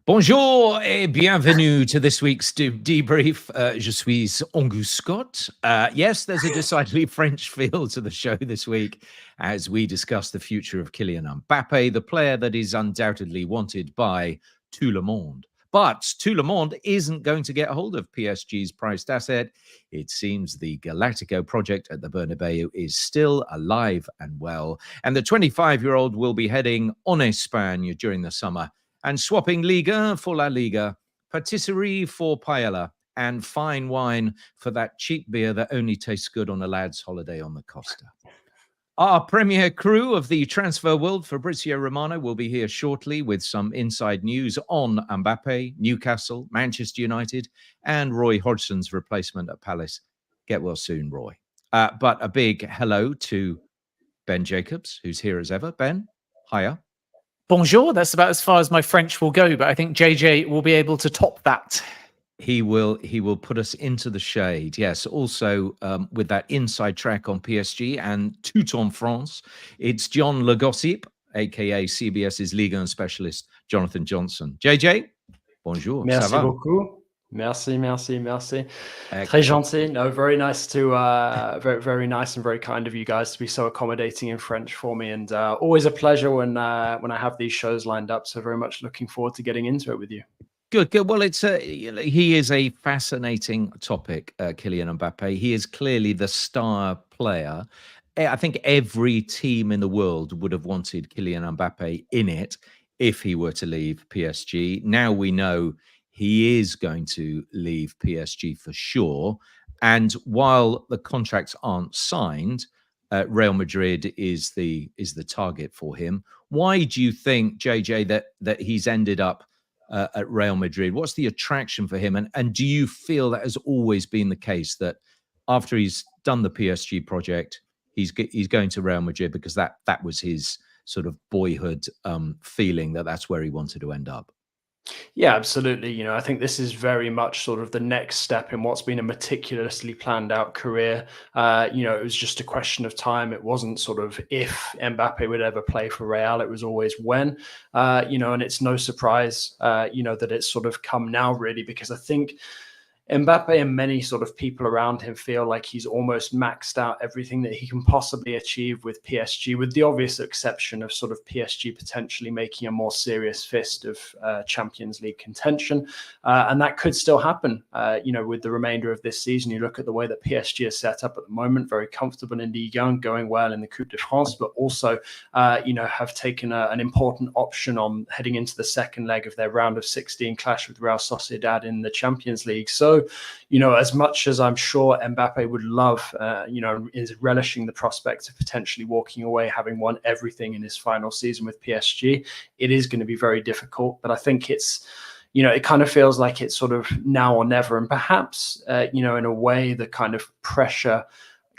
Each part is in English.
Bonjour et bienvenue to this week's debrief. Je suis Angus Scott. Yes, there's a decidedly French feel to the show this week as we discuss the future of Kylian Mbappe, the player that is undoubtedly wanted by tout le monde. But tout le monde isn't going to get hold of PSG's priced asset. It seems the Galactico project at the Bernabeu is still alive and well. And the 25-year-old will be heading en Espagne during the summer and swapping Liga for La Liga, patisserie for paella, and fine wine for that cheap beer that only tastes good on a lad's holiday on the Costa. Our premier crew of the transfer world, Fabrizio Romano, will be here shortly with some inside news on Mbappe, Newcastle, Manchester United, and Roy Hodgson's replacement at Palace. Get well soon, Roy. But a big hello to Ben Jacobs, who's here as ever. Ben, hiya. Bonjour. That's about as far as my French will go, but I think JJ will be able to top that. He will put us into the shade. Yes. Also, with that inside track on PSG and tout en France, it's John Le Gossip, aka CBS's Ligue 1 specialist, Jonathan Johnson. JJ, bonjour. Merci beaucoup. Merci. Très gentil. No, very nice to very nice and very kind of you guys to be so accommodating in French for me, and always a pleasure when I have these shows lined up. So very much looking forward to getting into it with you. Good. Well, he is a fascinating topic, Kylian Mbappe. He is clearly the star player. I think every team in the world would have wanted Kylian Mbappe in it if he were to leave PSG. Now we know he is going to leave PSG for sure. And while the contracts aren't signed, Real Madrid is the target for him. Why do you think, JJ, that he's ended up at Real Madrid? What's the attraction for him? And do you feel that has always been the case, that after he's done the PSG project, he's going to Real Madrid because that was his sort of boyhood feeling that's where he wanted to end up? Yeah, absolutely. I think this is very much sort of the next step in what's been a meticulously planned out career. It was just a question of time. It wasn't sort of if Mbappe would ever play for Real. It was always when, and it's no surprise, that it's sort of come now, really, because I think Mbappe and many sort of people around him feel like he's almost maxed out everything that he can possibly achieve with PSG, with the obvious exception of sort of PSG potentially making a more serious fist of Champions League contention. And that could still happen, with the remainder of this season. You look at the way that PSG is set up at the moment, very comfortable in Ligue 1, going well in the Coupe de France, but also, have taken an important option on heading into the second leg of their round of 16 clash with Real Sociedad in the Champions League. So, as much as I'm sure Mbappe would love, is relishing the prospect of potentially walking away, having won everything in his final season with PSG, it is going to be very difficult. But I think it's, it kind of feels like it's sort of now or never. And perhaps, in a way, the kind of pressure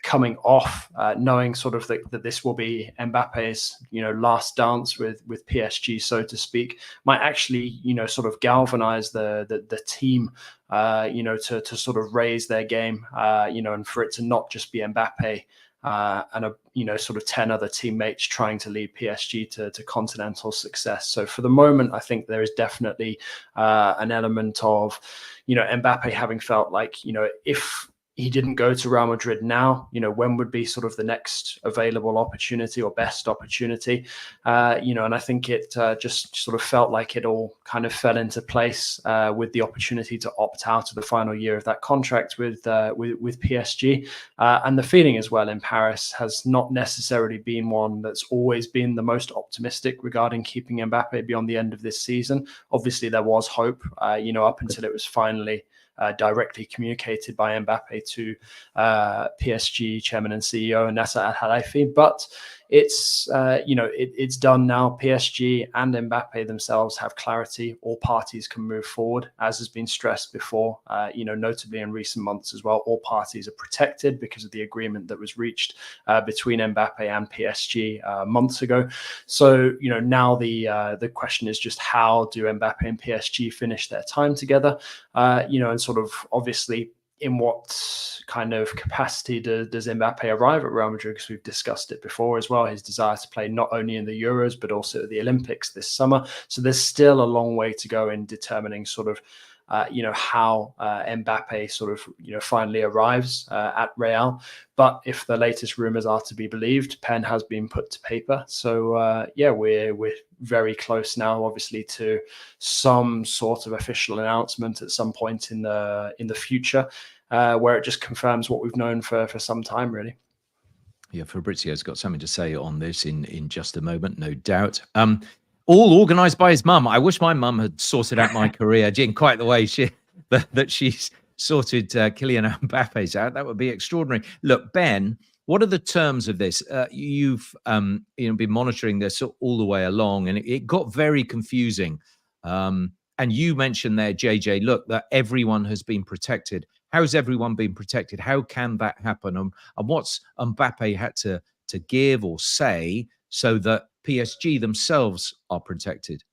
coming off, knowing sort of that this will be Mbappe's, last dance with PSG, so to speak, might actually, sort of galvanize the team, to sort of raise their game, and for it to not just be Mbappe and sort of 10 other teammates trying to lead PSG to continental success. So for the moment, I think there is definitely an element of, Mbappe having felt like, if he didn't go to Real Madrid now, when would be sort of the next available opportunity or best opportunity? And I think it just sort of felt like it all kind of fell into place with the opportunity to opt out of the final year of that contract with PSG. And the feeling as well in Paris has not necessarily been one that's always been the most optimistic regarding keeping Mbappe beyond the end of this season. Obviously, there was hope, up until it was finally directly communicated by Mbappe to PSG chairman and CEO Nasser Al-Khelaifi. But it's it's done now. PSG and Mbappe themselves have clarity. All parties can move forward, as has been stressed before. Notably in recent months as well, all parties are protected because of the agreement that was reached between Mbappe and PSG months ago. So now the question is just how do Mbappe and PSG finish their time together? And sort of obviously in what kind of capacity does Mbappe arrive at Real Madrid? Because we've discussed it before as well, his desire to play not only in the Euros, but also at the Olympics this summer. So there's still a long way to go in determining sort of, how Mbappe sort of, finally arrives at Real. But if the latest rumors are to be believed, pen has been put to paper. So we're very close now, obviously, to some sort of official announcement at some point in the future, where it just confirms what we've known for some time, really. Yeah, Fabrizio's got something to say on this in just a moment, no doubt. All organised by his mum. I wish my mum had sorted out my career in quite the way that she's sorted Kylian Mbappe's out. That would be extraordinary. Look, Ben, what are the terms of this? You've been monitoring this all the way along, and it got very confusing. And you mentioned there, JJ, look, that everyone has been protected. How's everyone been protected? How can that happen? And what's Mbappe had to give or say so that PSG themselves are protected?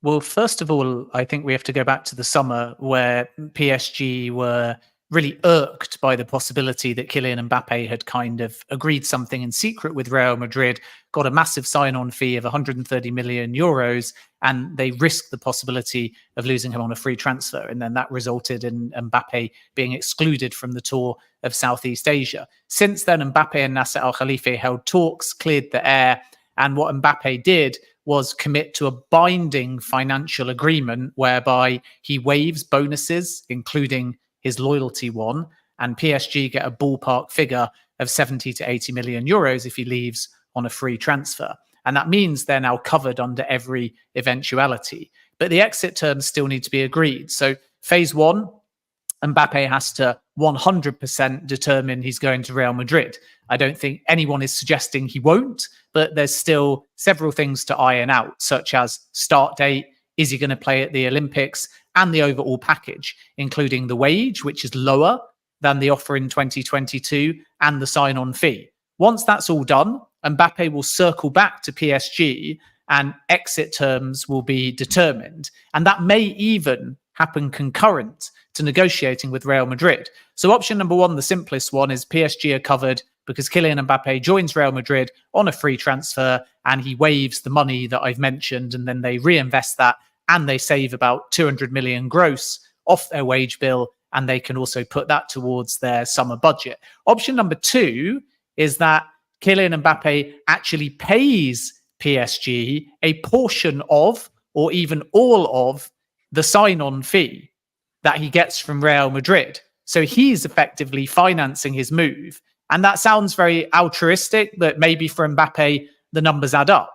Well, first of all, I think we have to go back to the summer where PSG were really irked by the possibility that Kylian Mbappe had kind of agreed something in secret with Real Madrid, got a massive sign-on fee of 130 million euros, and they risked the possibility of losing him on a free transfer. And then that resulted in Mbappe being excluded from the tour of Southeast Asia. Since then, Mbappe and Nasser Al-Khelaifi held talks, cleared the air, and what Mbappe did was commit to a binding financial agreement whereby he waives bonuses, including his loyalty one, and PSG get a ballpark figure of 70 to 80 million euros if he leaves on a free transfer. And that means they're now covered under every eventuality. But the exit terms still need to be agreed. So phase one, Mbappe has to 100% determine he's going to Real Madrid. I don't think anyone is suggesting he won't, but there's still several things to iron out, such as start date, is he going to play at the Olympics, and the overall package, including the wage, which is lower than the offer in 2022, and the sign-on fee. Once that's all done, Mbappe will circle back to PSG and exit terms will be determined. And that may even happen concurrent to negotiating with Real Madrid. So option number one, the simplest one, is PSG are covered because Kylian Mbappe joins Real Madrid on a free transfer and he waives the money that I've mentioned, and then they reinvest that and they save about 200 million gross off their wage bill, and they can also put that towards their summer budget. Option number two is that Kylian Mbappe actually pays PSG a portion of, or even all of, the sign-on fee that he gets from Real Madrid. So he's effectively financing his move. And that sounds very altruistic, but maybe for Mbappe, the numbers add up.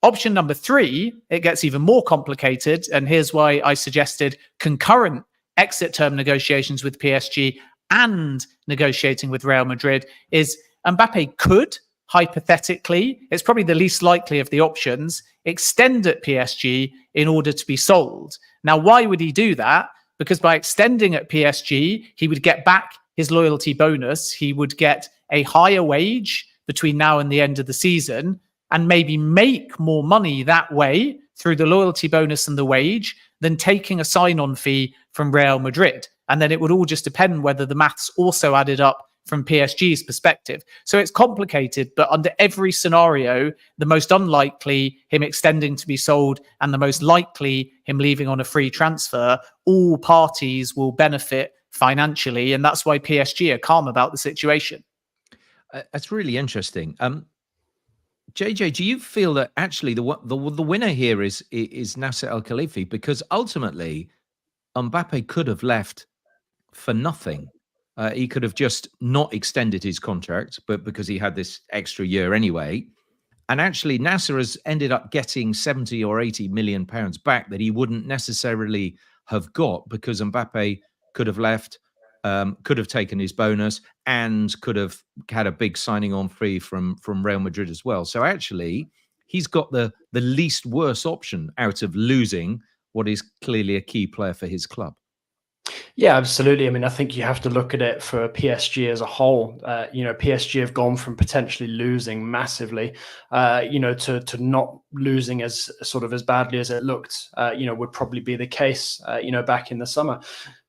Option number three, it gets even more complicated. And here's why I suggested concurrent exit term negotiations with PSG and negotiating with Real Madrid, is Mbappe could, hypothetically, it's probably the least likely of the options, extend at PSG in order to be sold. Now, why would he do that? Because by extending at PSG, he would get back his loyalty bonus. He would get a higher wage between now and the end of the season, and maybe make more money that way through the loyalty bonus and the wage than taking a sign-on fee from Real Madrid. And then it would all just depend whether the maths also added up from PSG's perspective. So it's complicated, but under every scenario, the most unlikely, him extending to be sold, and the most likely, him leaving on a free transfer, all parties will benefit financially. And that's why PSG are calm about the situation. That's really interesting. JJ, do you feel that actually the winner here is Nasser Al-Khelaifi? Because ultimately, Mbappe could have left for nothing. He could have just not extended his contract, but because he had this extra year anyway. And actually, Nasser has ended up getting 70 or 80 million pounds back that he wouldn't necessarily have got, because Mbappe could have left, could have taken his bonus, and could have had a big signing on fee from Real Madrid as well. So actually, he's got the least worst option out of losing what is clearly a key player for his club. Yeah, absolutely. I mean, I think you have to look at it for PSG as a whole. PSG have gone from potentially losing massively, to not losing as sort of as badly as it looked. Would probably be the case. Back in the summer.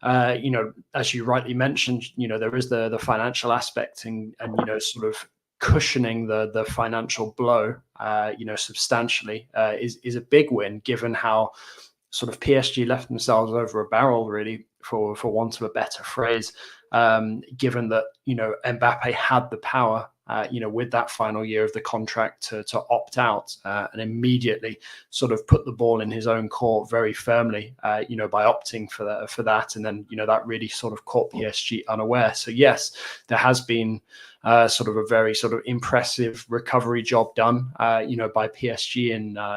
As you rightly mentioned, there is the financial aspect and sort of cushioning the financial blow, substantially is a big win given how sort of PSG left themselves over a barrel, really, for want of a better phrase. Given that Mbappe had the power, with that final year of the contract to opt out and immediately sort of put the ball in his own court very firmly, by opting for that, and then that really sort of caught PSG unaware. So yes, there has been sort of a very sort of impressive recovery job done, by PSG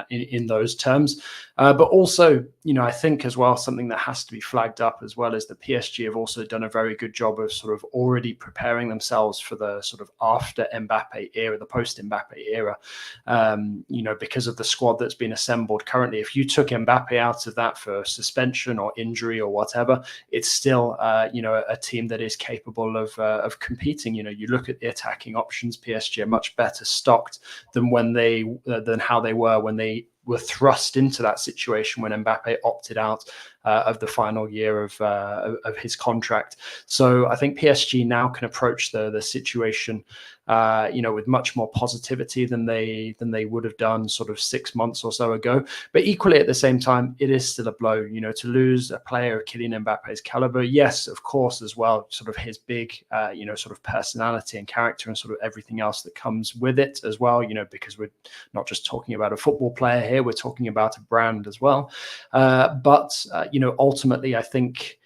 in those terms. But also, I think as well, something that has to be flagged up as well is that PSG have also done a very good job of sort of already preparing themselves for the sort of after Mbappe era, the post Mbappe era, because of the squad that's been assembled currently. If you took Mbappe out of that for suspension or injury or whatever, it's still, a team that is capable of competing. You look at the attacking options, PSG are much better stocked than than how they were when they were thrust into that situation when Mbappe opted out of the final year of his contract. So I think PSG now can approach the situation, with much more positivity than they would have done sort of 6 months or so ago. But equally at the same time, it is still a blow, to lose a player of Kylian Mbappe's caliber. Yes, of course, as well, sort of his big, sort of personality and character and sort of everything else that comes with it as well, because we're not just talking about a football player here, we're talking about a brand as well. But ultimately, I think,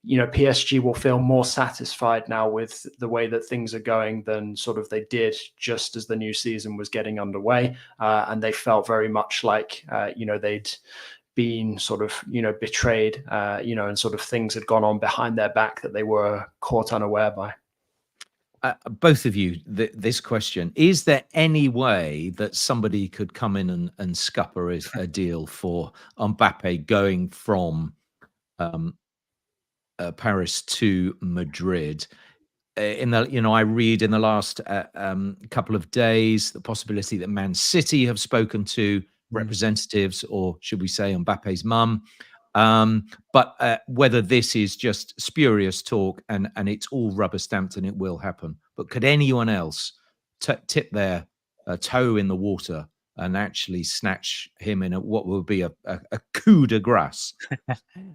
PSG will feel more satisfied now with the way that things are going than sort of they did just as the new season was getting underway. And they felt very much like, they'd been sort of, betrayed, and sort of things had gone on behind their back that they were caught unaware by. Both of you, this question: is there any way that somebody could come in and scupper a deal for Mbappe going from Paris to Madrid? I read in the last couple of days the possibility that Man City have spoken to representatives, or should we say Mbappe's mum. But whether this is just spurious talk and it's all rubber stamped and it will happen. But could anyone else tip their toe in the water and actually snatch him in what will be a coup de grace?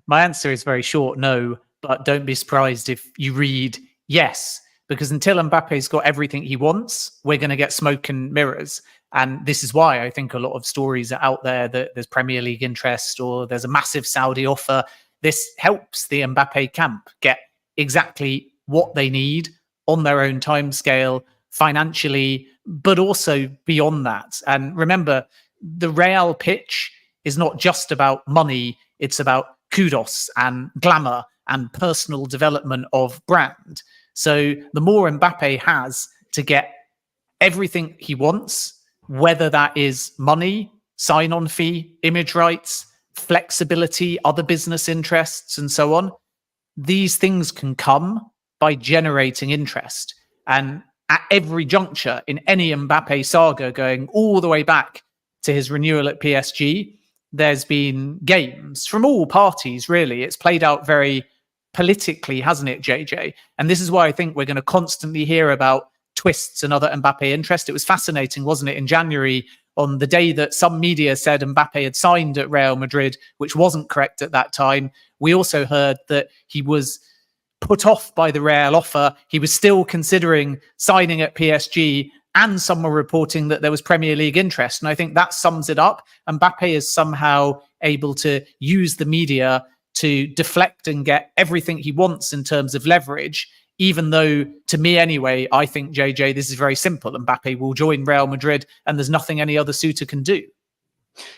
My answer is very short, no, but don't be surprised if you read yes, because until Mbappe's got everything he wants, we're going to get smoke and mirrors. And this is why I think a lot of stories are out there that there's Premier League interest or there's a massive Saudi offer. This helps the Mbappe camp get exactly what they need on their own timescale, financially, but also beyond that. And remember, the Real pitch is not just about money, it's about kudos and glamour and personal development of brand. So the more Mbappe has to get everything he wants, whether that is money, sign-on fee, image rights, flexibility, other business interests, and so on, these things can come by generating interest. And at every juncture in any Mbappe saga, going all the way back to his renewal at PSG, there's been games from all parties, really. It's played out very politically, hasn't it, JJ? And this is why I think we're going to constantly hear about twists and other Mbappe interest. It was fascinating, wasn't it, in January, on the day that some media said Mbappe had signed at Real Madrid, which wasn't correct at that time. We also heard that he was put off by the Real offer. He was still considering signing at PSG, and some were reporting that there was Premier League interest. And I think that sums it up. Mbappe is somehow able to use the media to deflect and get everything he wants in terms of leverage, even though, to me anyway, I think, JJ, this is very simple. Mbappe will join Real Madrid and there's nothing any other suitor can do.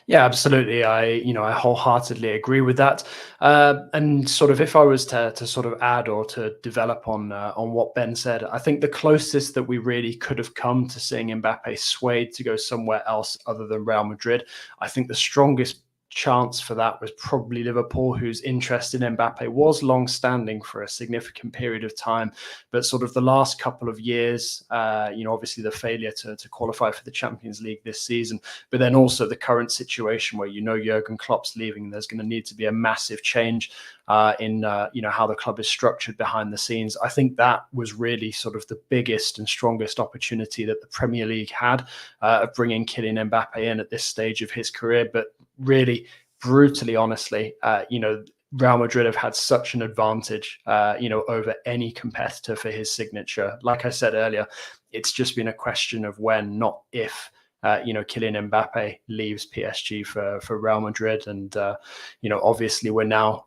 Yeah, absolutely. I wholeheartedly agree with that. And sort of, if I was to sort of add or to develop on what Ben said, I think the closest that we really could have come to seeing Mbappe swayed to go somewhere else other than Real Madrid, I think the strongest chance for that was probably Liverpool, whose interest in Mbappe was long-standing for a significant period of time. But sort of the last couple of years, obviously the failure to qualify for the Champions League this season, but then also the current situation where Jurgen Klopp's leaving, there's going to need to be a massive change in how the club is structured behind the scenes. I think that was really sort of the biggest and strongest opportunity that the Premier League had of bringing Kylian Mbappe in at this stage of his career. But really, brutally, honestly, Real Madrid have had such an advantage, over any competitor for his signature. Like I said earlier, it's just been a question of when, not if. Kylian Mbappe leaves PSG for Real Madrid, and obviously we're now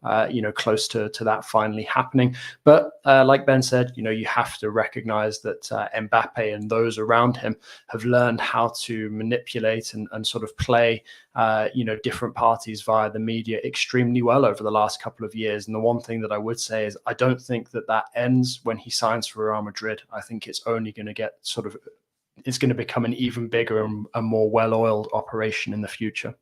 close to that finally happening. But like Ben said, you have to recognize that Mbappe and those around him have learned how to manipulate and sort of play different parties via the media extremely well over the last couple of years. And the one thing that I would say is I don't think that ends when he signs for Real Madrid. I think it's only going to get it's going to become an even bigger and a more well-oiled operation in the future.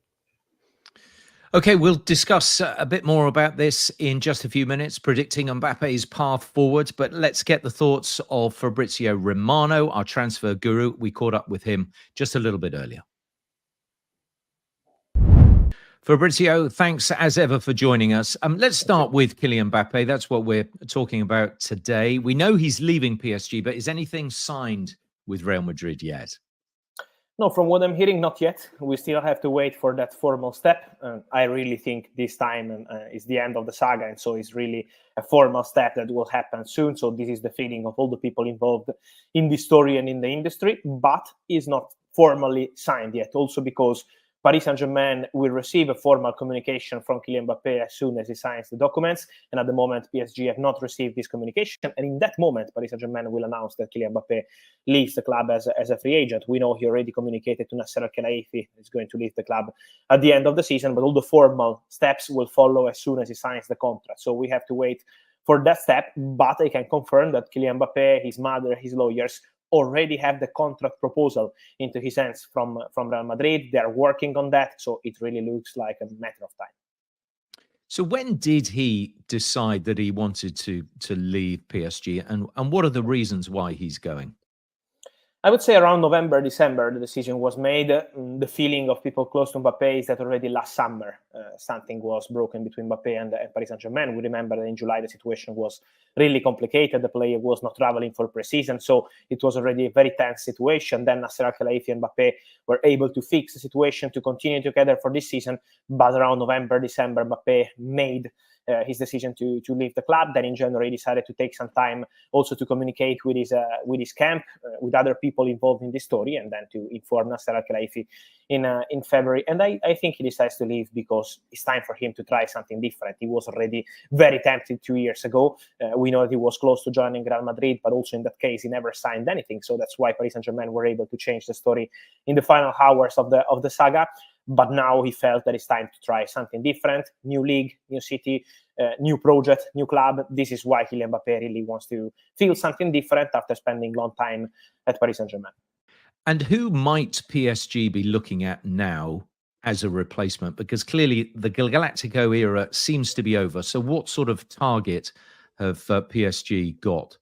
Okay, we'll discuss a bit more about this in just a few minutes, predicting Mbappe's path forward. But let's get the thoughts of Fabrizio Romano, our transfer guru. We caught up with him just a little bit earlier. Fabrizio, thanks as ever for joining us. Let's start with Kylian Mbappe. That's what we're talking about today. We know he's leaving PSG, but is anything signed with Real Madrid yet? No, from what I'm hearing, not yet. We still have to wait for that formal step. I really think this time is the end of the saga, and so it's really a formal step that will happen soon. So this is the feeling of all the people involved in this story and in the industry, but is not formally signed yet. Also because Paris Saint-Germain will receive a formal communication from Kylian Mbappe as soon as he signs the documents. And at the moment, PSG have not received this communication. And in that moment, Paris Saint-Germain will announce that Kylian Mbappe leaves the club as a free agent. We know he already communicated to Nasser Al-Khelaifi he's going to leave the club at the end of the season, but all the formal steps will follow as soon as he signs the contract. So we have to wait for that step. But I can confirm that Kylian Mbappe, his mother, his lawyers, already have the contract proposal into his hands from Real Madrid. They are working on that, so it really looks like a matter of time. So when did he decide that he wanted to leave PSG, and what are the reasons why he's going? I would say around November, December, the decision was made. The feeling of people close to Mbappe is that already last summer, something was broken between Mbappe and Paris Saint-Germain. We remember that in July, the situation was really complicated. The player was not traveling for pre-season, so it was already a very tense situation. Then Nasser Al-Khelaifi and Mbappe were able to fix the situation to continue together for this season. But around November, December, Mbappe made his decision to leave the club. Then in January, he decided to take some time also to communicate with his camp, with other people involved in this story, and then to inform Nasser Al-Khelaifi in February. And I think he decides to leave because it's time for him to try something different. He was already very tempted 2 years ago. We know that he was close to joining Real Madrid, but also in that case, he never signed anything. So that's why Paris Saint-Germain were able to change the story in the final hours of the saga. But now he felt that it's time to try something different, new league, new city, new project, new club. This is why Kylian Mbappe really wants to feel something different after spending a long time at Paris Saint-Germain. And who might PSG be looking at now as a replacement? Because clearly the Galactico era seems to be over. So what sort of target have PSG got?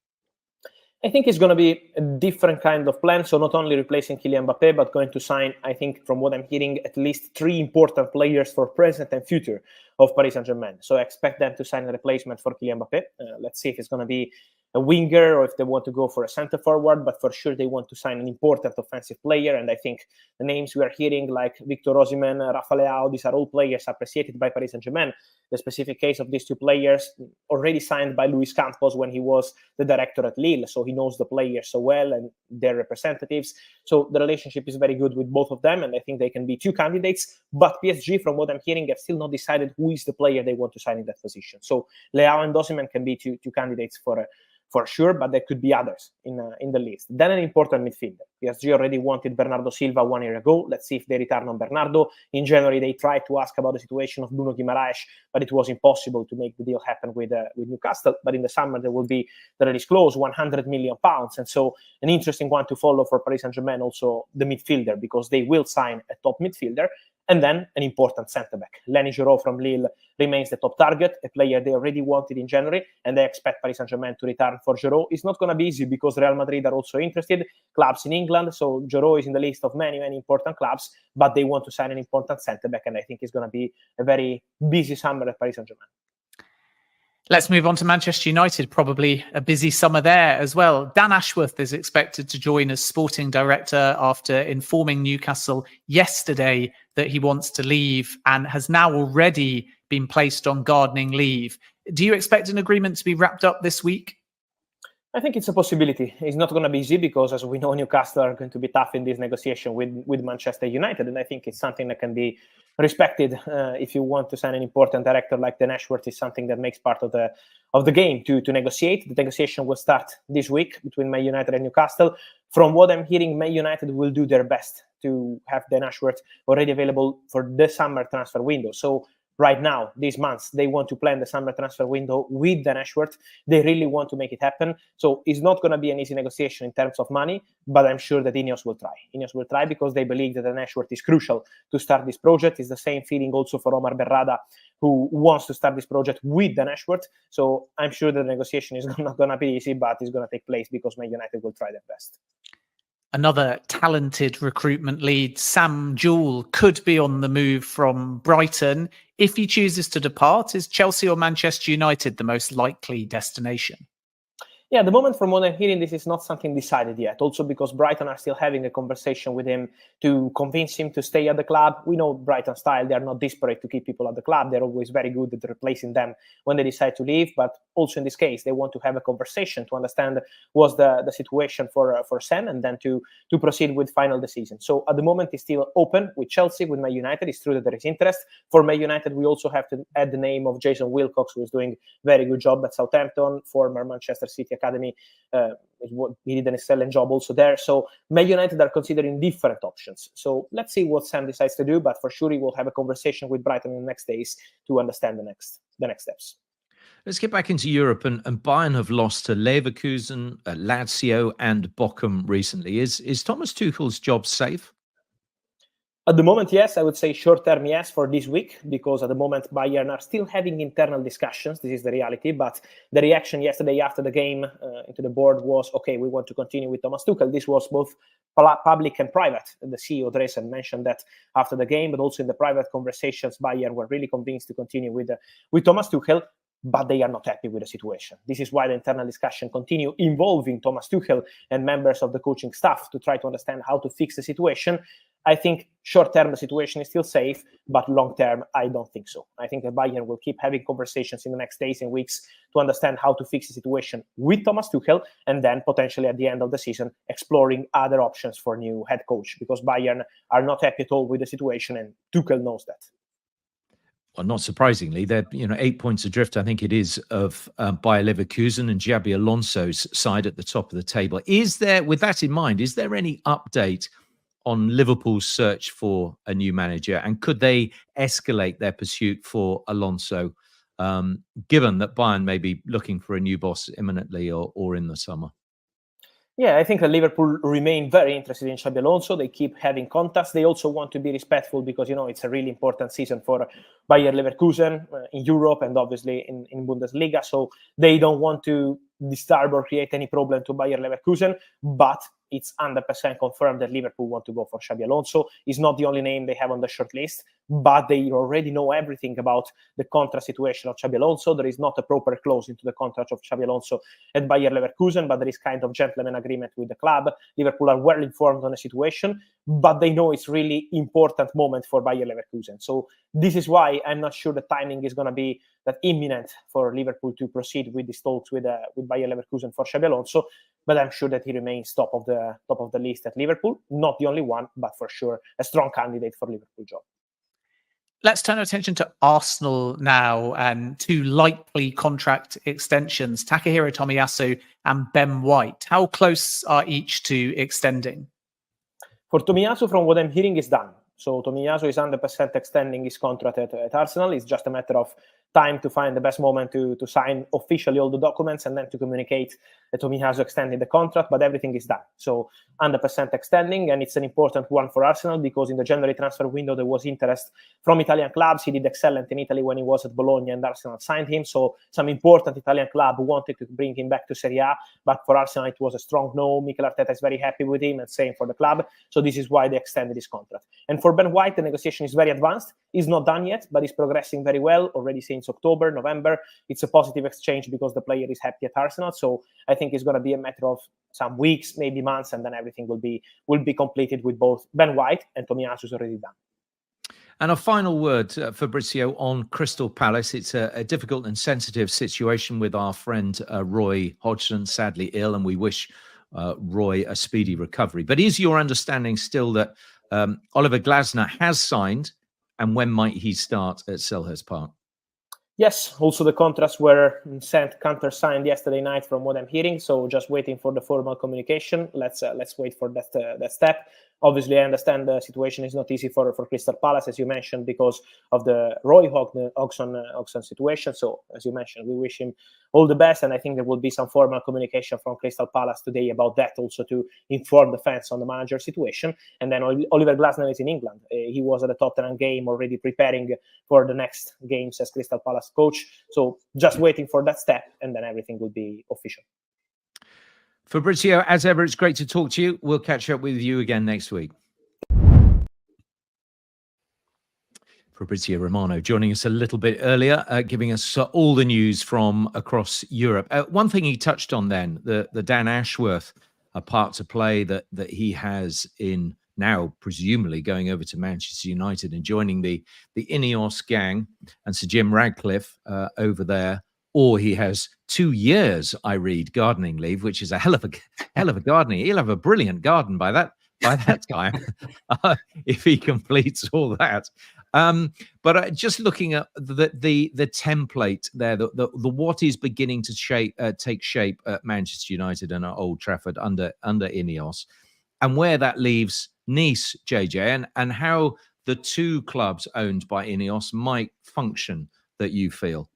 I think it's going to be a different kind of plan. So not only replacing Kylian Mbappe, but going to sign, I think, from what I'm hearing, at least 3 important players for present and future of Paris Saint-Germain. So I expect them to sign a replacement for Kylian Mbappe. Let's see if it's going to be a winger or if they want to go for a center forward, but for sure they want to sign an important offensive player. And I think the names we are hearing, like Victor Osimhen, Rafa Leao, these are all players appreciated by Paris Saint-Germain. The specific case of these 2 players already signed by Luis Campos when he was the director at Lille. So he knows the players so well and their representatives. So the relationship is very good with both of them. And I think they can be 2 candidates. But PSG, from what I'm hearing, have still not decided who is the player they want to sign in that position. So Leao and Osimhen can be two candidates for sure, but there could be others in the list. Then an important midfielder. PSG already wanted Bernardo Silva 1 year ago. Let's see if they return on Bernardo. In January, they tried to ask about the situation of Bruno Guimaraes, but it was impossible to make the deal happen with Newcastle. But in the summer, there will be the release clause, £100 million. And so an interesting one to follow for Paris Saint-Germain, also the midfielder, because they will sign a top midfielder. And then an important centre-back. Lenny Giroud from Lille remains the top target, a player they already wanted in January, and they expect Paris Saint-Germain to return for Giroud. It's not going to be easy because Real Madrid are also interested, clubs in England, so Giroud is in the list of many, many important clubs, but they want to sign an important centre-back, and I think it's going to be a very busy summer at Paris Saint-Germain. Let's move on to Manchester United, probably a busy summer there as well. Dan Ashworth is expected to join as sporting director after informing Newcastle yesterday that he wants to leave and has now already been placed on gardening leave. Do you expect an agreement to be wrapped up this week? I think it's a possibility. It's not going to be easy because, as we know, Newcastle are going to be tough in this negotiation with Manchester United, and I think it's something that can be respected. If you want to sign an important director like Dan Ashworth, is something that makes part of the game to negotiate. The negotiation will start this week between Man United and Newcastle. From what I'm hearing, Man United will do their best to have Dan Ashworth already available for the summer transfer window. So right now, these months, they want to plan the summer transfer window with Dan Ashworth. They really want to make it happen. So it's not going to be an easy negotiation in terms of money, but I'm sure that Ineos will try. Ineos will try because they believe that Dan Ashworth is crucial to start this project. It's the same feeling also for Omar Berrada, who wants to start this project with Dan Ashworth. So I'm sure the negotiation is not going to be easy, but it's going to take place because Man United will try their best. Another talented recruitment lead, Sam Jewell, could be on the move from Brighton. If he chooses to depart, is Chelsea or Manchester United the most likely destination? Yeah, at the moment, from what I'm hearing, this is not something decided yet. Also because Brighton are still having a conversation with him to convince him to stay at the club. We know Brighton style. They are not desperate to keep people at the club. They're always very good at replacing them when they decide to leave. But also in this case, they want to have a conversation to understand what's the situation for Sam and then to proceed with final decision. So at the moment, it's still open with Chelsea, with Man United. It's true that there is interest. For Man United, we also have to add the name of Jason Wilcox, who is doing a very good job at Southampton, former Manchester City Academy. He did an excellent job also there. So Man United are considering different options. So let's see what Sam decides to do, but for sure he will have a conversation with Brighton in the next days to understand the next steps. Let's get back into Europe, and Bayern have lost to Leverkusen, Lazio and Bochum recently. Is Thomas Tuchel's job safe? At the moment, yes. I would say short term, yes, for this week, because at the moment Bayern are still having internal discussions. This is the reality. But the reaction yesterday after the game into the board was, okay, we want to continue with Thomas Tuchel. This was both public and private. The CEO, Dresen, mentioned that after the game, but also in the private conversations, Bayern were really convinced to continue with Thomas Tuchel. But they are not happy with the situation. This is why the internal discussion continue involving Thomas Tuchel and members of the coaching staff to try to understand how to fix the situation. I think short-term the situation is still safe, but long-term I don't think so. I think that Bayern will keep having conversations in the next days and weeks to understand how to fix the situation with Thomas Tuchel, and then potentially at the end of the season exploring other options for new head coach, because Bayern are not happy at all with the situation and Tuchel knows that. Well, not surprisingly, they're 8 points adrift, I think it is, of Bayer Leverkusen and Xabi Alonso's side at the top of the table. Is there, with that in mind, is there any update on Liverpool's search for a new manager, and could they escalate their pursuit for Alonso, given that Bayern may be looking for a new boss imminently or in the summer? Yeah, I think that Liverpool remain very interested in Xabi Alonso. They keep having contacts. They also want to be respectful because, it's a really important season for Bayer Leverkusen in Europe and obviously in Bundesliga. So they don't want to disturb or create any problem to Bayer Leverkusen, but it's 100% confirmed that Liverpool want to go for Xabi Alonso. He's not the only name they have on the short list, but they already know everything about the contract situation of Xabi Alonso. There is not a proper clause into the contract of Xabi Alonso at Bayer Leverkusen, but there is kind of gentleman agreement with the club. Liverpool are well informed on the situation, but they know it's really important moment for Bayer Leverkusen. So this is why I'm not sure the timing is going to be that imminent for Liverpool to proceed with these talks with Bayer Leverkusen for Xabi Alonso. But I'm sure that he remains top of the list at Liverpool. Not the only one, but for sure a strong candidate for Liverpool job. Let's turn our attention to Arsenal now and two likely contract extensions, Takahiro Tomiyasu and Ben White. How close are each to extending? For Tomiyasu, from what I'm hearing, is done. So Tomiyasu is 100% extending his contract at Arsenal. It's just a matter of time to find the best moment to sign officially all the documents and then to communicate that Tomiyasu extended the contract, but everything is done. So 100% extending, and it's an important one for Arsenal because in the January transfer window there was interest from Italian clubs. He did excellent in Italy when he was at Bologna and Arsenal signed him. So some important Italian club wanted to bring him back to Serie A, but for Arsenal it was a strong no. Mikel Arteta is very happy with him and same for the club. So this is why they extended his contract. And for Ben White, the negotiation is very advanced. It's not done yet, but it's progressing very well already since October, November. It's a positive exchange because the player is happy at Arsenal. So I think it's going to be a matter of some weeks, maybe months, and then everything will be completed with both Ben White and Tomiyasu is already done. And a final word, Fabrizio, on Crystal Palace. It's a difficult and sensitive situation with our friend Roy Hodgson, sadly ill, and we wish Roy a speedy recovery. But is your understanding still that Oliver Glasner has signed, and when might he start at Selhurst Park? Yes, also the contracts were counter-signed yesterday night from what I'm hearing, so just waiting for the formal communication. Let's wait for that step. Obviously, I understand the situation is not easy for Crystal Palace, as you mentioned, because of the Roy Hodgson situation. So, as you mentioned, we wish him all the best, and I think there will be some formal communication from Crystal Palace today about that, also to inform the fans on the manager situation. And then Oliver Glasner is in England. He was at the Tottenham game already preparing for the next games as Crystal Palace coach. So just waiting for that step, and then everything will be official. Fabrizio, as ever, it's great to talk to you. We'll catch up with you again next week. Fabrizio Romano joining us a little bit earlier, giving us all the news from across Europe. One thing he touched on then, the Dan Ashworth part to play that he has in now presumably going over to Manchester United and joining the Ineos gang and Sir Jim Radcliffe over there. Or he has 2 years, I read, gardening leave, which is a hell of a gardening. He'll have a brilliant garden by that time if he completes all that. But just looking at the template there, the what is beginning to take shape at Manchester United and at Old Trafford under Ineos, and where that leaves Nice, JJ, and how the two clubs owned by Ineos might function, that you feel.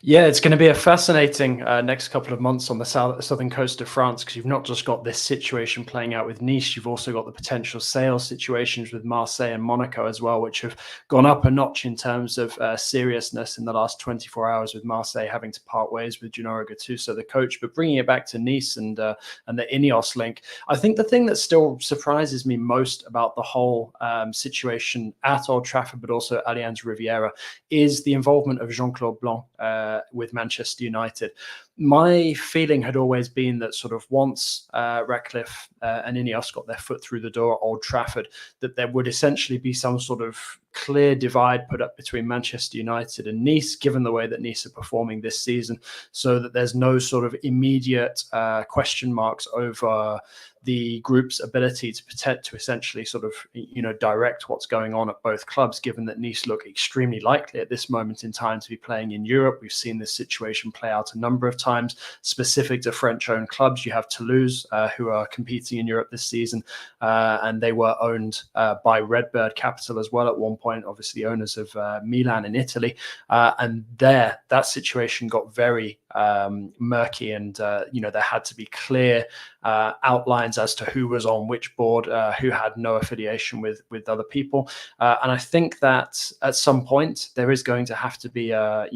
Yeah, it's going to be a fascinating next couple of months on the southern coast of France, because you've not just got this situation playing out with Nice, you've also got the potential sales situations with Marseille and Monaco as well, which have gone up a notch in terms of seriousness in the last 24 hours, with Marseille having to part ways with Gennaro Gattuso, the coach. But bringing it back to Nice and the Ineos link, I think the thing that still surprises me most about the whole situation at Old Trafford, but also Allianz Riviera, is the involvement of Jean-Claude Blanc with Manchester United. My feeling had always been that sort of once Ratcliffe and Ineos got their foot through the door at Old Trafford, that there would essentially be some sort of clear divide put up between Manchester United and Nice, given the way that Nice are performing this season, so that there's no sort of immediate question marks over the group's ability to essentially sort of, direct what's going on at both clubs, given that Nice look extremely likely at this moment in time to be playing in Europe. We've seen this situation play out a number of times. Specific to French-owned clubs, you have Toulouse, who are competing in Europe this season, and they were owned by Redbird Capital as well at one point, obviously owners of Milan in Italy. And that situation got very murky, and there had to be clear outlines as to who was on which board, who had no affiliation with other people. And I think that at some point there is going to have to be a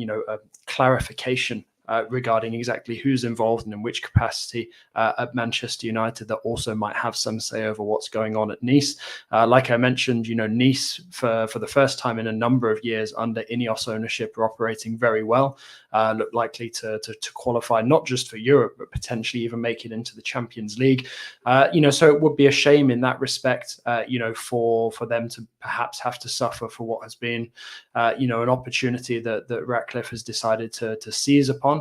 clarification regarding exactly who's involved and in which capacity at Manchester United, that also might have some say over what's going on at Nice. Like I mentioned, Nice for the first time in a number of years under Ineos ownership are operating very well, look likely to qualify not just for Europe, but potentially even make it into the Champions League. So it would be a shame in that respect, for them to perhaps have to suffer for what has been, an opportunity that Ratcliffe has decided to seize upon.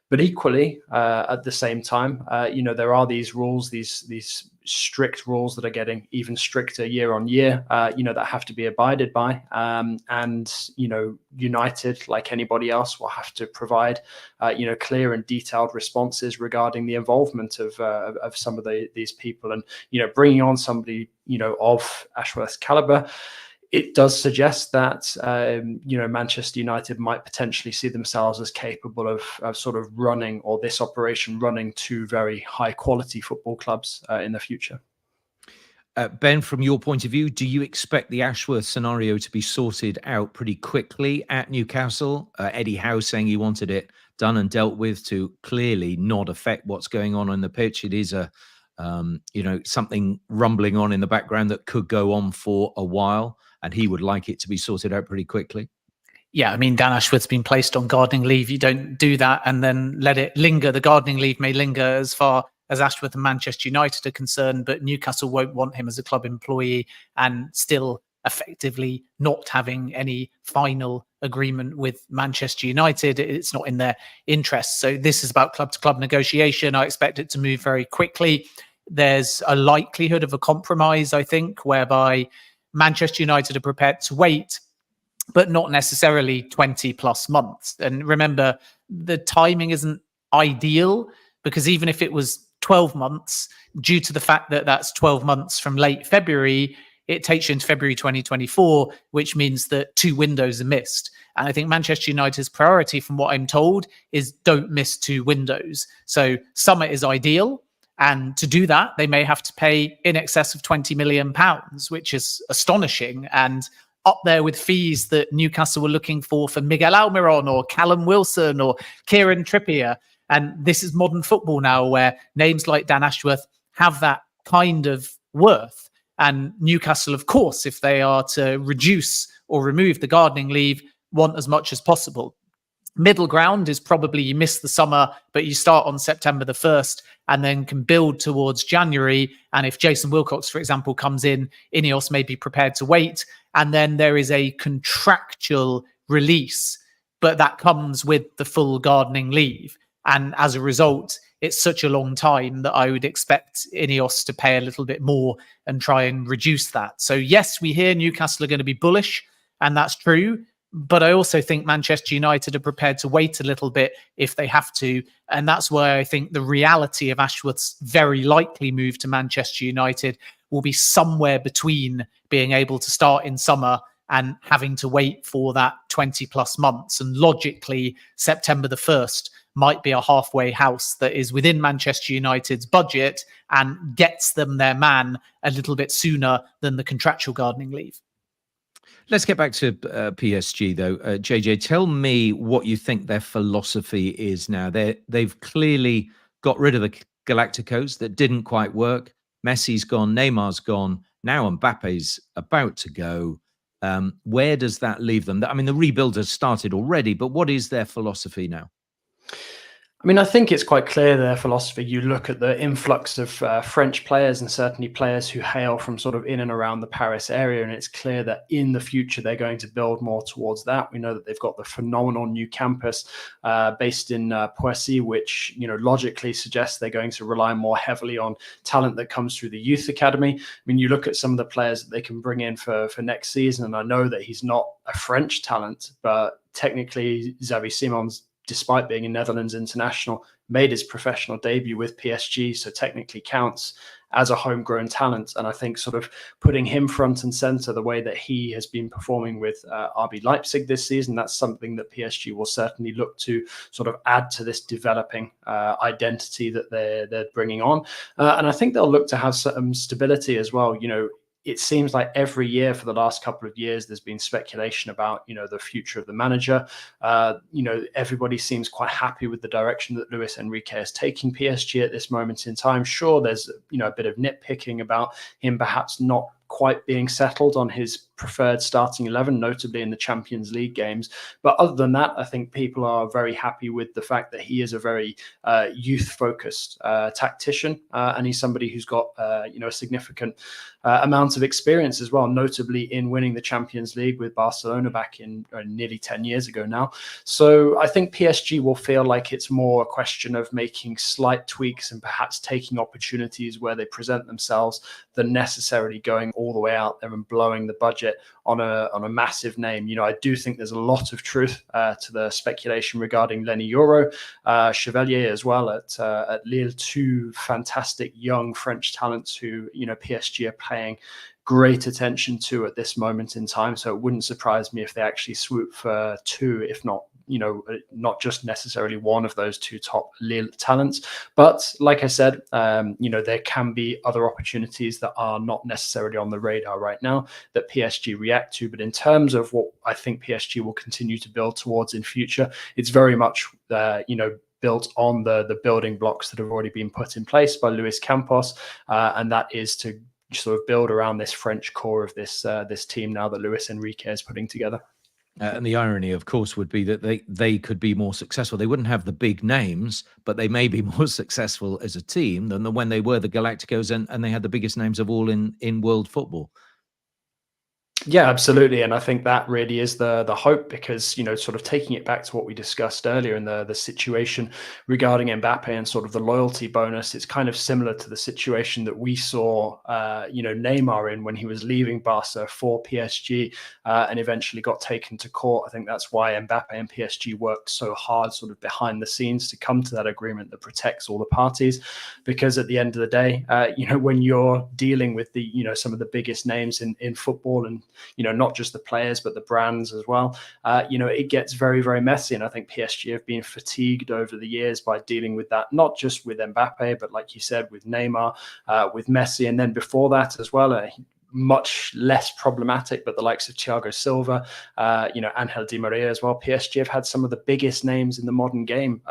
But equally, at the same time, there are these rules, these strict rules that are getting even stricter year on year, that have to be abided by. And United, like anybody else, will have to provide, clear and detailed responses regarding the involvement of some of these people. And, bringing on somebody, of Ashworth's caliber, it does suggest that, Manchester United might potentially see themselves as capable of sort of running, or this operation running, two very high quality football clubs in the future. Ben, from your point of view, do you expect the Ashworth scenario to be sorted out pretty quickly at Newcastle? Eddie Howe saying he wanted it done and dealt with to clearly not affect what's going on the pitch. It is something rumbling on in the background that could go on for a while, and he would like it to be sorted out pretty quickly. Yeah, I mean, Dan Ashworth's been placed on gardening leave. You don't do that and then let it linger. The gardening leave may linger as far as Ashworth and Manchester United are concerned, but Newcastle won't want him as a club employee, and still effectively not having any final agreement with Manchester United. It's not in their interest. So this is about club-to-club negotiation. I expect it to move very quickly. There's a likelihood of a compromise, I think, whereby Manchester United are prepared to wait, but not necessarily 20 plus months. And remember, the timing isn't ideal, because even if it was 12 months, due to the fact that that's 12 months from late February, it takes you into February 2024, which means that 2 windows are missed. And I think Manchester United's priority, from what I'm told, is don't miss 2 windows. So summer is ideal. And to do that, they may have to pay in excess of £20 million, which is astonishing, and up there with fees that Newcastle were looking for Miguel Almiron or Callum Wilson or Kieran Trippier. And this is modern football now, where names like Dan Ashworth have that kind of worth. And Newcastle, of course, if they are to reduce or remove the gardening leave, want as much as possible. Middle ground is probably you miss the summer, but you start on September the 1st and then can build towards January. And if Jason Wilcox, for example, comes in, Ineos may be prepared to wait. And then there is a contractual release, but that comes with the full gardening leave. And as a result, it's such a long time that I would expect Ineos to pay a little bit more and try and reduce that. So yes, we hear Newcastle are going to be bullish, and that's true. But I also think Manchester United are prepared to wait a little bit if they have to. And that's why I think the reality of Ashworth's very likely move to Manchester United will be somewhere between being able to start in summer and having to wait for that 20 plus months. And logically, September the 1st might be a halfway house that is within Manchester United's budget and gets them their man a little bit sooner than the contractual gardening leave. Let's get back to PSG, though. JJ, tell me what you think their philosophy is now. They've clearly got rid of the Galacticos that didn't quite work. Messi's gone, Neymar's gone. Now Mbappe's about to go. Where does that leave them? I mean, the rebuild has started already, but what is their philosophy now? I mean, I think it's quite clear their philosophy. You look at the influx of French players, and certainly players who hail from sort of in and around the Paris area, and it's clear that in the future they're going to build more towards that. We know that they've got the phenomenal new campus based in Poissy, which logically suggests they're going to rely more heavily on talent that comes through the youth academy. I mean, you look at some of the players that they can bring in for next season, and I know that he's not a French talent, but technically Xavi Simons, despite being a Netherlands international, made his professional debut with PSG, so technically counts as a homegrown talent. And I think sort of putting him front and center the way that he has been performing with RB Leipzig this season, that's something that PSG will certainly look to sort of add to this developing identity that they're bringing on. And I think they'll look to have some stability as well. It seems like every year for the last couple of years, there's been speculation about, the future of the manager. Everybody seems quite happy with the direction that Luis Enrique is taking PSG at this moment in time. Sure, there's, a bit of nitpicking about him perhaps not quite being settled on his preferred starting 11, notably in the Champions League games. But other than that, I think people are very happy with the fact that he is a very youth-focused tactician, and he's somebody who's got a significant amount of experience as well, notably in winning the Champions League with Barcelona back in nearly 10 years ago now. So I think PSG will feel like it's more a question of making slight tweaks and perhaps taking opportunities where they present themselves than necessarily going all the way out there and blowing the budget on a massive name. I do think there's a lot of truth to the speculation regarding Lenny Yoro, Chevalier as well at Lille, two fantastic young French talents who PSG are paying great attention to at this moment in time. So it wouldn't surprise me if they actually swoop for two, if not not just necessarily one of those two top Lille talents. But like I said, there can be other opportunities that are not necessarily on the radar right now that PSG react to. But in terms of what I think PSG will continue to build towards in future, it's very much, built on the building blocks that have already been put in place by Luis Campos. And that is to sort of build around this French core of this team now that Luis Enrique is putting together. And the irony, of course, would be that they could be more successful. They wouldn't have the big names, but they may be more successful as a team than when they were the Galacticos and they had the biggest names of all in world football. Yeah, absolutely. And I think that really is the hope, because, sort of taking it back to what we discussed earlier in the situation regarding Mbappe and sort of the loyalty bonus, it's kind of similar to the situation that we saw, Neymar in when he was leaving Barca for PSG and eventually got taken to court. I think that's why Mbappe and PSG worked so hard sort of behind the scenes to come to that agreement that protects all the parties. Because at the end of the day, when you're dealing with some of the biggest names in football, and not just the players, but the brands as well. It gets very, very messy. And I think PSG have been fatigued over the years by dealing with that, not just with Mbappe, but like you said, with Neymar, with Messi. And then before that as well, much less problematic, but the likes of Thiago Silva, Angel Di Maria as well. PSG have had some of the biggest names in the modern game,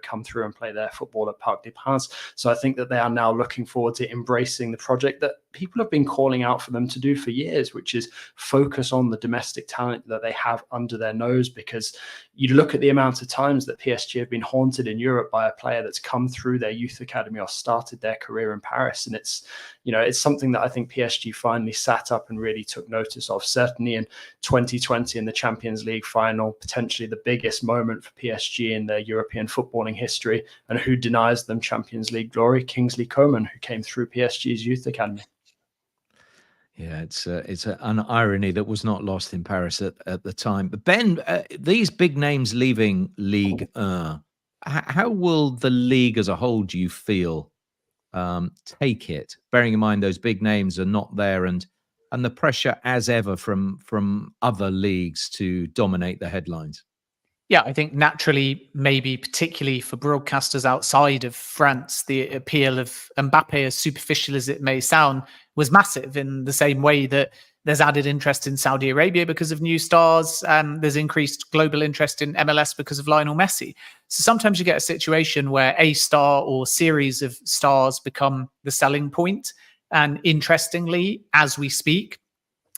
come through and play their football at Parc des Princes. So I think that they are now looking forward to embracing the project that people have been calling out for them to do for years, which is focus on the domestic talent that they have under their nose. Because you look at the amount of times that PSG have been haunted in Europe by a player that's come through their youth academy or started their career in Paris. And it's something that I think PSG finally sat up and really took notice of. Certainly in 2020 in the Champions League final, potentially the biggest moment for PSG in their European footballing history. And who denies them Champions League glory? Kingsley Coman, who came through PSG's youth academy. Yeah, it's an irony that was not lost in Paris at the time. But Ben, these big names leaving Ligue 1, how will the league as a whole, do you feel, take it? Bearing in mind those big names are not there, and the pressure as ever from other leagues to dominate the headlines. Yeah, I think naturally, maybe particularly for broadcasters outside of France, the appeal of Mbappe, as superficial as it may sound, was massive, in the same way that there's added interest in Saudi Arabia because of new stars, and there's increased global interest in MLS because of Lionel Messi. So sometimes you get a situation where a star or series of stars become the selling point. And interestingly, as we speak,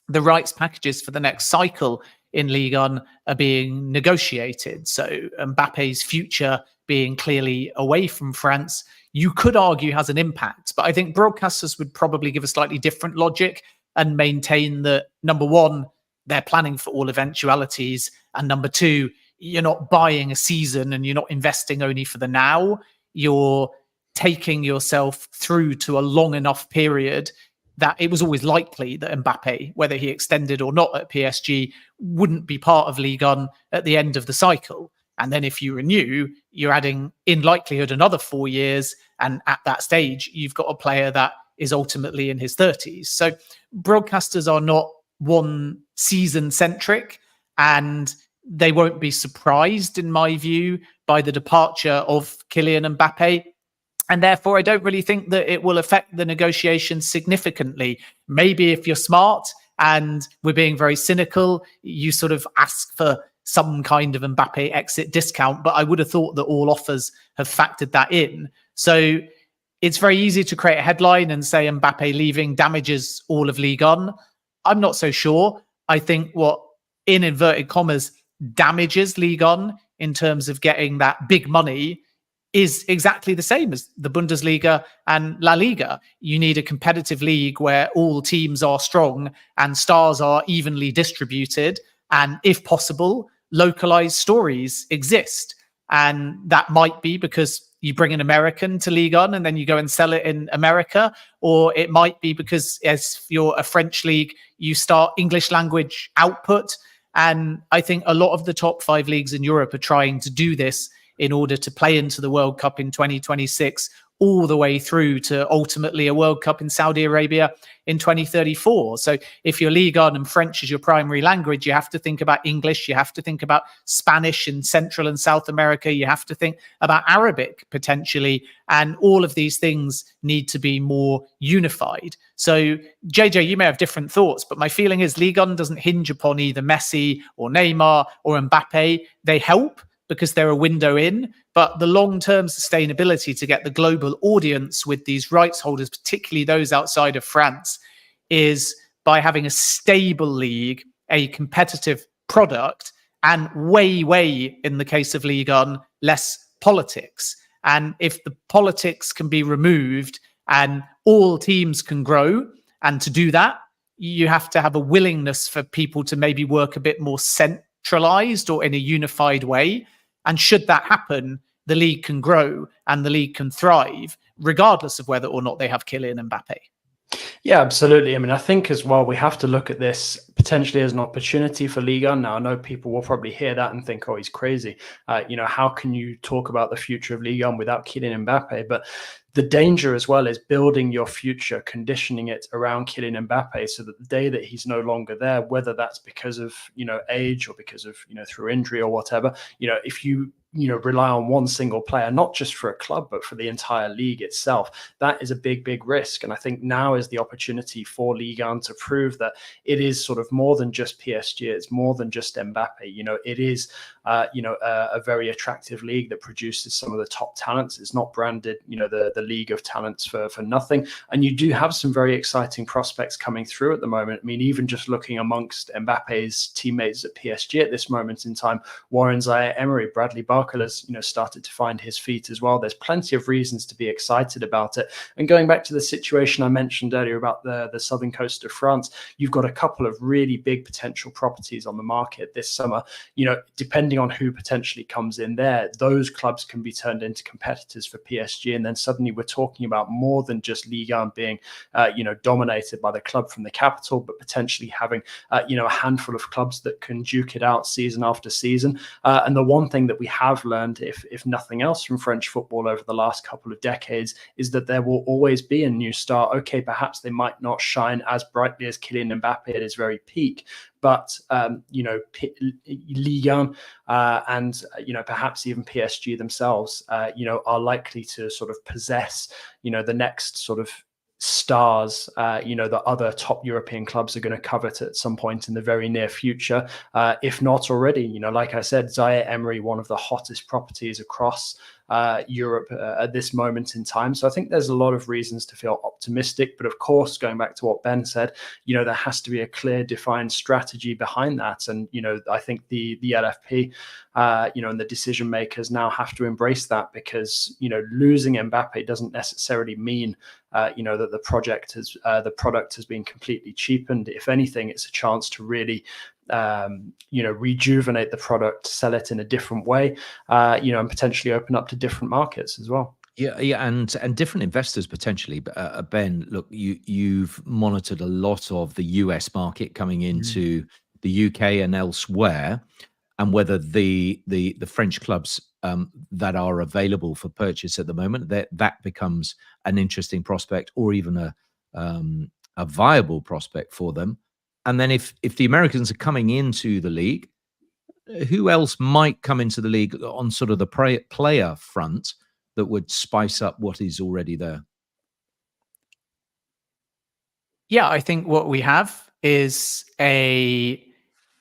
the rights packages for the next cycle in Ligue 1 are being negotiated. So Mbappe's future being clearly away from France, you could argue has an impact. But I think broadcasters would probably give a slightly different logic and maintain that, number one, they're planning for all eventualities. And number two, you're not buying a season and you're not investing only for the now. You're taking yourself through to a long enough period that it was always likely that Mbappe, whether he extended or not at PSG, wouldn't be part of Ligue 1 at the end of the cycle. And then if you renew, you're adding, in likelihood, another 4 years. And at that stage, you've got a player that is ultimately in his 30s. So broadcasters are not one season centric, and they won't be surprised, in my view, by the departure of Kylian Mbappe. And therefore, I don't really think that it will affect the negotiations significantly. Maybe if you're smart and we're being very cynical, you sort of ask for some kind of Mbappe exit discount. But I would have thought that all offers have factored that in. So it's very easy to create a headline and say Mbappe leaving damages all of Ligue 1. I'm not so sure. I think what, in inverted commas, damages Ligue 1 in terms of getting that big money is exactly the same as the Bundesliga and La Liga. You need a competitive league where all teams are strong and stars are evenly distributed. And if possible, localized stories exist. And that might be because you bring an American to Ligue 1 and then you go and sell it in America. Or it might be because, as you're a French league, you start English language output. And I think a lot of the top 5 leagues in Europe are trying to do this in order to play into the World Cup in 2026, all the way through to ultimately a World Cup in Saudi Arabia in 2034. So if you're Ligue 1 and French is your primary language, you have to think about English, you have to think about Spanish in Central and South America, you have to think about Arabic potentially, and all of these things need to be more unified. So JJ, you may have different thoughts, but my feeling is Ligue 1 doesn't hinge upon either Messi or Neymar or Mbappe. They help because they're a window in, but the long-term sustainability to get the global audience with these rights holders, particularly those outside of France, is by having a stable league, a competitive product, and way, in the case of Ligue 1, less politics. And if the politics can be removed and all teams can grow, and to do that, you have to have a willingness for people to maybe work a bit more centralized or in a unified way. And should that happen, the league can grow and the league can thrive, regardless of whether or not they have Kylian Mbappe. Yeah, absolutely. I mean, I think as well, we have to look at this potentially as an opportunity for Ligue 1. Now, I know people will probably hear that and think, oh, he's crazy. How can you talk about the future of Ligue 1 without Kylian Mbappe? But the danger as well is building your future, conditioning it around Kylian Mbappe so that the day that he's no longer there, whether that's because of, age or because of, through injury or whatever, if you rely on one single player, not just for a club, but for the entire league itself, that is a big risk. And I think now is the opportunity for Ligue 1 to prove that it is sort of more than just PSG. It's more than just Mbappe. It is, a very attractive league that produces some of the top talents. It's not branded, the league of talents for nothing. And you do have some very exciting prospects coming through at the moment. I mean, even just looking amongst Mbappe's teammates at PSG at this moment in time, Warren Zaire-Emery, Bradley Barker has, started to find his feet as well. There's plenty of reasons to be excited about it. And going back to the situation I mentioned earlier about the southern coast of France, you've got a couple of really big potential properties on the market this summer. Depending on who potentially comes in there, those clubs can be turned into competitors for PSG. And then suddenly we're talking about more than just Ligue 1 being, dominated by the club from the capital, but potentially having, a handful of clubs that can duke it out season after season. And the one thing that we have learned, if nothing else, from French football over the last couple of decades is that there will always be a new star. Okay, perhaps they might not shine as brightly as Kylian Mbappe at his very peak, but Ligue 1 and perhaps even PSG themselves, are likely to sort of possess the next sort of stars, that other top European clubs are going to covet at some point in the very near future, if not already. Like I said, Zaire-Emery, one of the hottest properties across Europe at this moment in time. So I think there's a lot of reasons to feel optimistic. But of course, going back to what Ben said, there has to be a clear, defined strategy behind that. And, I think the LFP, and the decision makers now have to embrace that, because, losing Mbappe doesn't necessarily mean, that the product has been completely cheapened. If anything, it's a chance to really rejuvenate the product, sell it in a different way, and potentially open up to different markets as well. Yeah, and different investors potentially. Ben, look, you've monitored a lot of the US market coming into the UK and elsewhere, and whether the French clubs that are available for purchase at the moment, that becomes an interesting prospect, or even a viable prospect for them. And then if the Americans are coming into the league, who else might come into the league on sort of the player front that would spice up what is already there? Yeah, I think what we have is a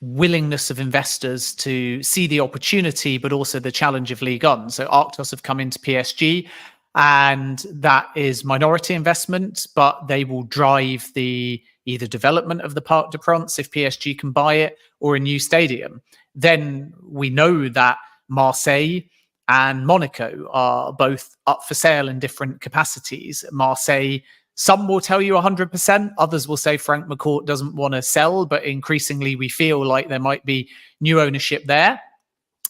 willingness of investors to see the opportunity, but also the challenge of Ligue 1. So Arctos have come into PSG, and that is minority investment, but they will drive the either development of the Parc des Princes if PSG can buy it, or a new stadium. Then we know that Marseille and Monaco are both up for sale in different capacities. Marseille, some will tell you 100%. Others will say Frank McCourt doesn't want to sell, but increasingly we feel like there might be new ownership there.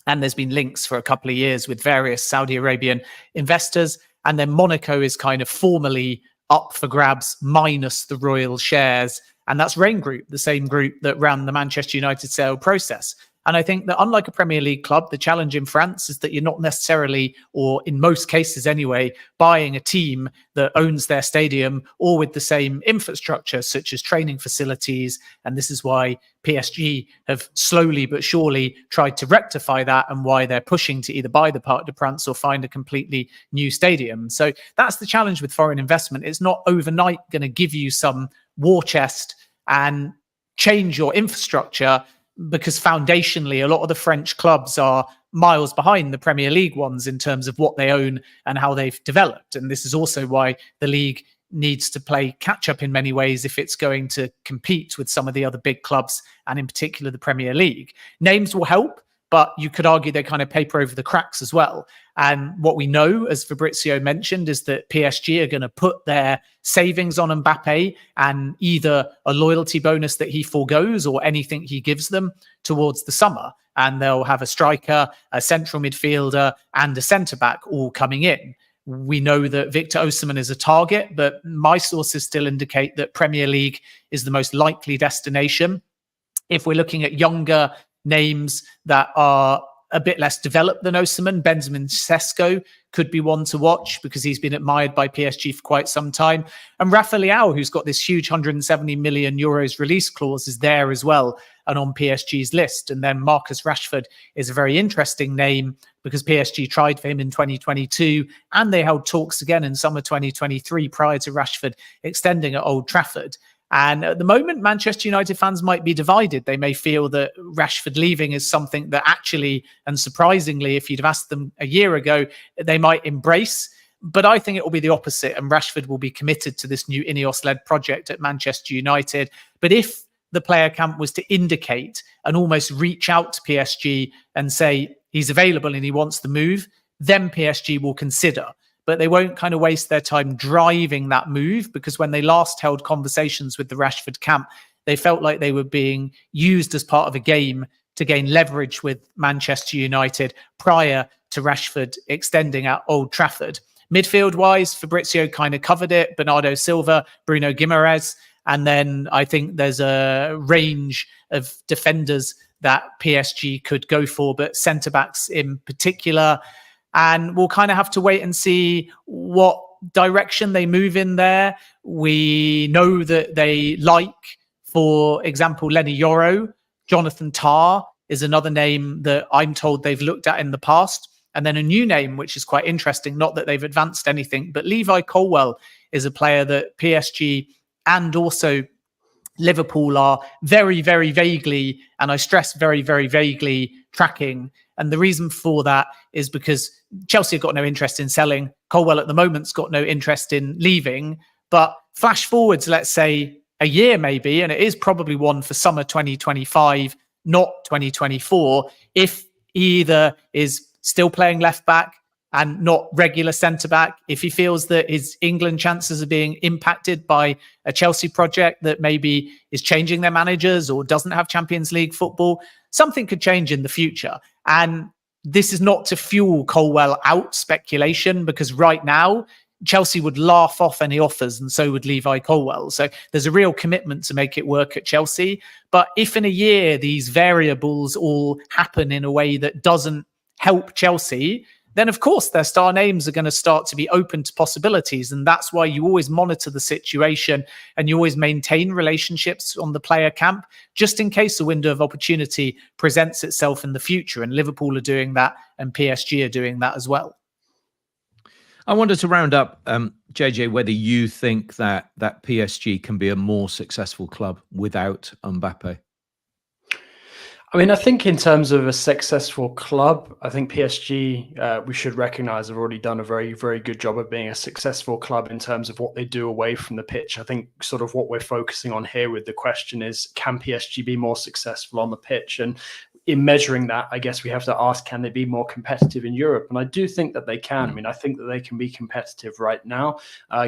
And there's been links for a couple of years with various Saudi Arabian investors. And then Monaco is kind of formally up for grabs minus the Royal shares. And that's Rain Group, the same group that ran the Manchester United sale process. And I think that unlike a Premier League club, the challenge in France is that you're not necessarily, or in most cases anyway, buying a team that owns their stadium or with the same infrastructure, such as training facilities. And this is why PSG have slowly but surely tried to rectify that, and why they're pushing to either buy the Parc des Princes or find a completely new stadium. So that's the challenge with foreign investment. It's not overnight going to give you some war chest and change your infrastructure, because foundationally, a lot of the French clubs are miles behind the Premier League ones in terms of what they own and how they've developed. And this is also why the league needs to play catch up in many ways if it's going to compete with some of the other big clubs, and in particular the Premier League. Names will help, but you could argue they kind of paper over the cracks as well. And what we know, as Fabrizio mentioned, is that PSG are going to put their savings on Mbappe and either a loyalty bonus that he forgoes or anything he gives them towards the summer. And they'll have a striker, a central midfielder, and a centre-back all coming in. We know that Victor Osimhen is a target, but my sources still indicate that Premier League is the most likely destination. If we're looking at younger names that are a bit less developed than Osimhen, Benjamin Sesko could be one to watch because he's been admired by PSG for quite some time. And Rafa Leao, who's got this huge 170 million euros release clause, is there as well and on PSG's list. And then Marcus Rashford is a very interesting name because PSG tried for him in 2022 and they held talks again in summer 2023 prior to Rashford extending at Old Trafford. And at the moment, Manchester United fans might be divided. They may feel that Rashford leaving is something that actually, and surprisingly, if you'd have asked them a year ago, they might embrace. But I think it will be the opposite, and Rashford will be committed to this new Ineos-led project at Manchester United. But if the player camp was to indicate and almost reach out to PSG and say he's available and he wants the move, then PSG will consider. But they won't kind of waste their time driving that move, because when they last held conversations with the Rashford camp, they felt like they were being used as part of a game to gain leverage with Manchester United prior to Rashford extending at Old Trafford. Midfield-wise, Fabrizio kind of covered it. Bernardo Silva, Bruno Guimaraes. And then I think there's a range of defenders that PSG could go for, but centre-backs in particular. And we'll kind of have to wait and see what direction they move in there. We know that they like, for example, Lenny Yoro. Jonathan Tah is another name that I'm told they've looked at in the past. And then a new name, which is quite interesting, not that they've advanced anything, but Levi Colwill is a player that PSG and also Liverpool are very, very vaguely, and I stress very, very vaguely, tracking. And the reason for that is because Chelsea have got no interest in selling. Colwill at the moment's got no interest in leaving. But flash forwards, let's say a year maybe, and it is probably one for summer 2025, not 2024, if he either is still playing left back and not regular centre-back, if he feels that his England chances are being impacted by a Chelsea project that maybe is changing their managers or doesn't have Champions League football, something could change in the future. And this is not to fuel Colwill out speculation, because right now, Chelsea would laugh off any offers, and so would Levi Colwill. So there's a real commitment to make it work at Chelsea. But if in a year these variables all happen in a way that doesn't help Chelsea, then of course their star names are going to start to be open to possibilities. And that's why you always monitor the situation and you always maintain relationships on the player camp, just in case a window of opportunity presents itself in the future. And Liverpool are doing that and PSG are doing that as well. I wanted to round up, JJ, whether you think that PSG can be a more successful club without Mbappe. I mean, I think in terms of a successful club, I think PSG, we should recognise, have already done a very, very good job of being a successful club in terms of what they do away from the pitch. I think sort of what we're focusing on here with the question is, can PSG be more successful on the pitch? And in measuring that, I guess we have to ask, can they be more competitive in Europe? And I do think that they can. I mean, I think that they can be competitive right now,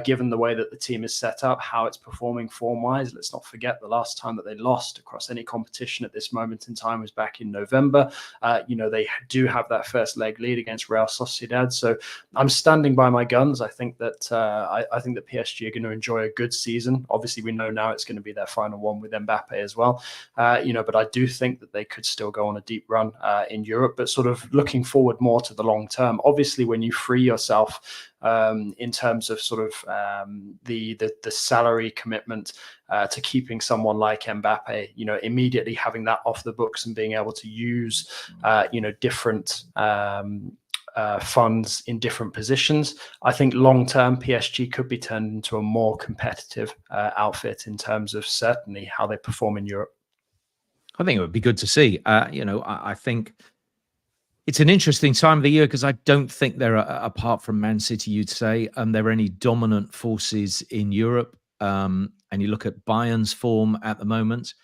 given the way that the team is set up, how it's performing form-wise. Let's not forget the last time that they lost across any competition at this moment in time was back in November. They do have that first leg lead against Real Sociedad. So I'm standing by my guns. I think that I think that PSG are going to enjoy a good season. Obviously, we know now it's going to be their final one with Mbappe as well. But I do think that they could still go on a deep run in Europe, but sort of looking forward more to the long term. Obviously, when you free yourself in terms of sort of the salary commitment to keeping someone like Mbappe, immediately having that off the books and being able to use, different funds in different positions, I think long term PSG could be turned into a more competitive outfit in terms of certainly how they perform in Europe. I think it would be good to see. I think it's an interesting time of the year because I don't think there are, apart from Man City, you'd say, there are any dominant forces in Europe. And you look at Bayern's form at the moment.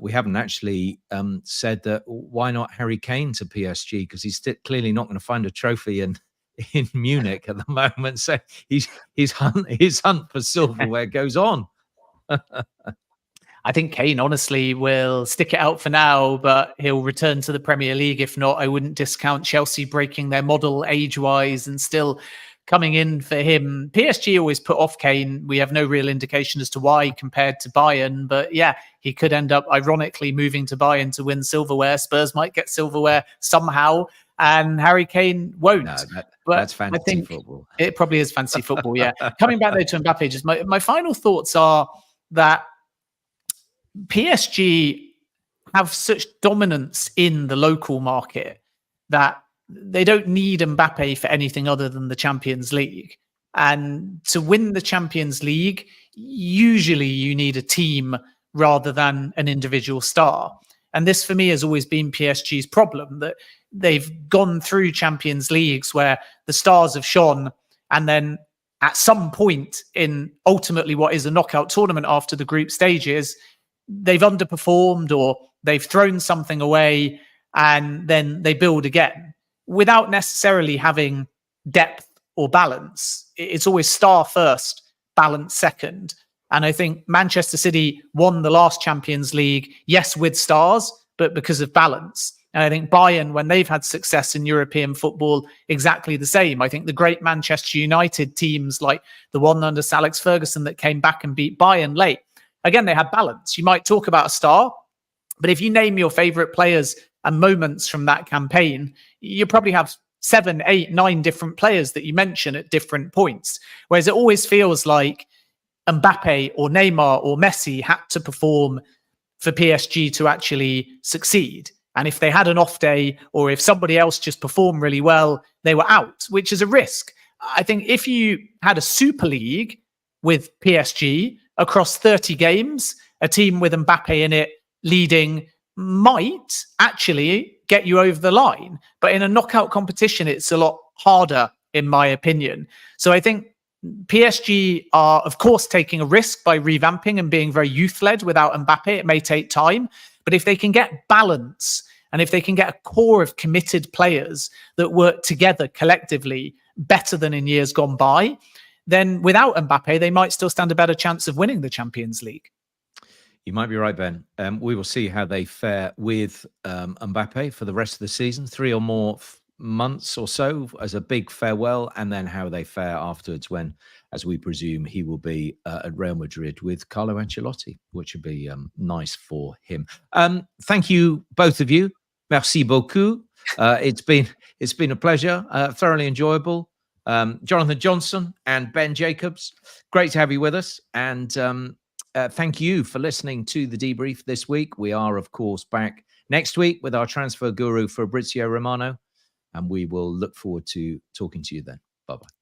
We haven't actually said that. Why not Harry Kane to PSG? Because he's clearly not going to find a trophy in Munich at the moment. So his hunt for silverware goes on. I think Kane honestly will stick it out for now, but he'll return to the Premier League. If not, I wouldn't discount Chelsea breaking their model age-wise and still coming in for him. PSG always put off Kane. We have no real indication as to why compared to Bayern, but yeah, he could end up ironically moving to Bayern to win silverware. Spurs might get silverware somehow, and Harry Kane won't. No, but that's fantasy football. It probably is fantasy football, yeah. Coming back though to Mbappe, just my final thoughts are that PSG have such dominance in the local market that they don't need Mbappe for anything other than the Champions League. And to win the Champions League, usually you need a team rather than an individual star. And this, for me, has always been PSG's problem, that they've gone through Champions Leagues where the stars have shone, and then at some point in ultimately what is a knockout tournament after the group stages, they've underperformed or they've thrown something away, and then they build again without necessarily having depth or balance. It's always star first, balance second. And I think Manchester City won the last Champions League, yes, with stars, but because of balance. And I think Bayern, when they've had success in European football, exactly the same. I think the great Manchester United teams like the one under Sir Alex Ferguson that came back and beat Bayern late, again, they had balance. You might talk about a star, but if you name your favorite players and moments from that campaign, you probably have 7, 8, 9 different players that you mention at different points. Whereas it always feels like Mbappe or Neymar or Messi had to perform for PSG to actually succeed. And if they had an off day or if somebody else just performed really well, they were out, which is a risk. I think if you had a Super League with PSG across 30 games, a team with Mbappe in it leading might actually get you over the line. But in a knockout competition, it's a lot harder, in my opinion. So I think PSG are, of course, taking a risk by revamping and being very youth-led without Mbappe. It may take time. But if they can get balance and if they can get a core of committed players that work together collectively better than in years gone by, then without Mbappe, they might still stand a better chance of winning the Champions League. You might be right, Ben. We will see how they fare with Mbappe for the rest of the season, 3 or more months or so as a big farewell, and then how they fare afterwards when, as we presume, he will be at Real Madrid with Carlo Ancelotti, which would be nice for him. Thank you, both of you. Merci beaucoup. It's been a pleasure, thoroughly enjoyable. Jonathan Johnson and Ben Jacobs, great to have you with us. And thank you for listening to the debrief this week. We are, of course, back next week with our transfer guru Fabrizio Romano, and we will look forward to talking to you then. Bye-bye.